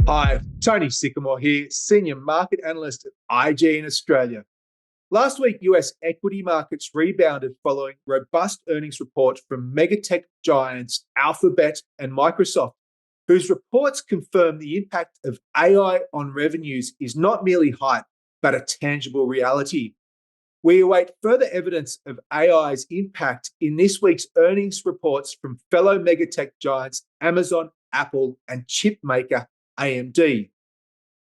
Hi, Tony Sycamore here, Senior Market Analyst at IG in Australia. Last week, US equity markets rebounded following robust earnings reports from Megatech giants Alphabet and Microsoft, whose reports confirm the impact of AI on revenues is not merely hype, but a tangible reality. We await further evidence of AI's impact in this week's earnings reports from fellow Megatech giants Amazon, Apple, and chip maker AMD.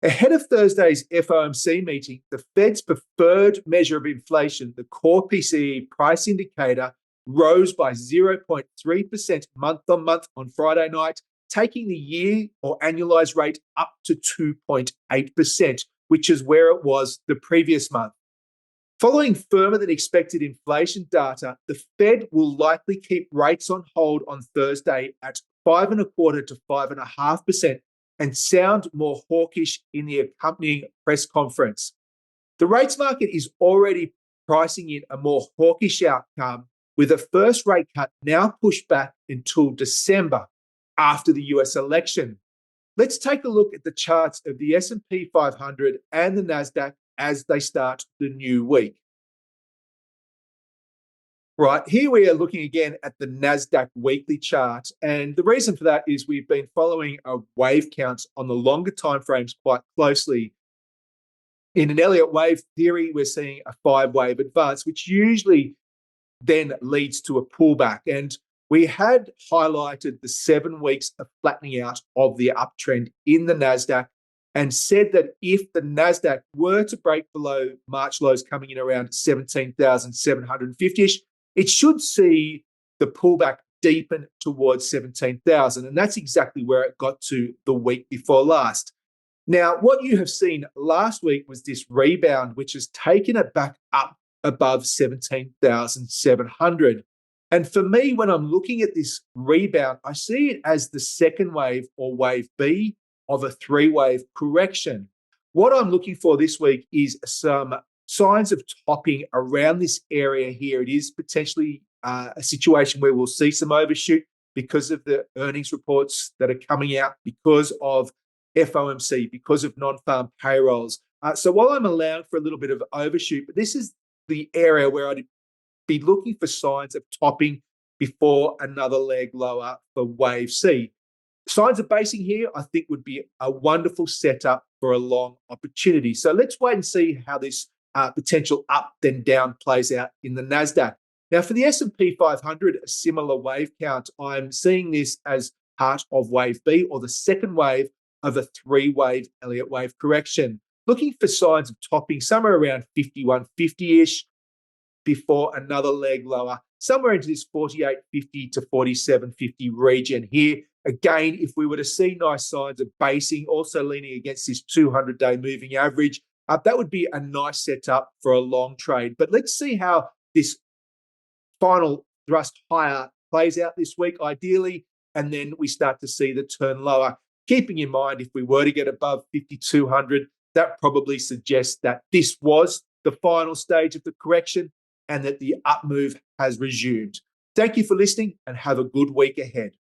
Ahead of Thursday's FOMC meeting, the Fed's preferred measure of inflation, the core PCE price indicator, rose by 0.3% month on month on Friday night, taking the year or annualized rate up to 2.8%, which is where it was the previous month. Following firmer than expected inflation data, the Fed will likely keep rates on hold on Thursday at 5.25% to 5.5%. and sound more hawkish in the accompanying press conference. The rates market is already pricing in a more hawkish outcome, with a first rate cut now pushed back until December after the US election. Let's take a look at the charts of the S&P 500 and the Nasdaq as they start the new week. Right, here we are looking again at the NASDAQ weekly chart. And the reason for that is we've been following a wave counts on the longer timeframes quite closely. In an Elliott wave theory, we're seeing a 5-wave advance, which usually then leads to a pullback. And we had highlighted the 7 weeks of flattening out of the uptrend in the NASDAQ and said that if the NASDAQ were to break below March lows coming in around 17,750-ish, it should see the pullback deepen towards 17,000. And that's exactly where it got to the week before last. Now, what you have seen last week was this rebound, which has taken it back up above 17,700. And for me, when I'm looking at this rebound, I see it as the second wave or wave B of a 3-wave correction. What I'm looking for this week is some signs of topping around this area here. It is potentially a situation where we'll see some overshoot because of the earnings reports that are coming out, because of FOMC, because of non-farm payrolls. So while I'm allowing for a little bit of overshoot, but this is the area where I'd be looking for signs of topping before another leg lower for wave C. Signs of basing here, I think, would be a wonderful setup for a long opportunity. So let's wait and see how this potential up then down plays out in the NASDAQ. Now, for the S&P 500, a similar wave count, I'm seeing this as part of wave B, or the second wave of a 3-wave Elliott wave correction. Looking for signs of topping somewhere around 5150-ish before another leg lower, somewhere into this 4850 to 4750 region here. Again, if we were to see nice signs of basing, also leaning against this 200-day moving average, that would be a nice setup for a long trade. But let's see how this final thrust higher plays out this week, ideally, and then we start to see the turn lower. Keeping in mind, if we were to get above 5,200, that probably suggests that this was the final stage of the correction and that the up move has resumed. Thank you for listening and have a good week ahead.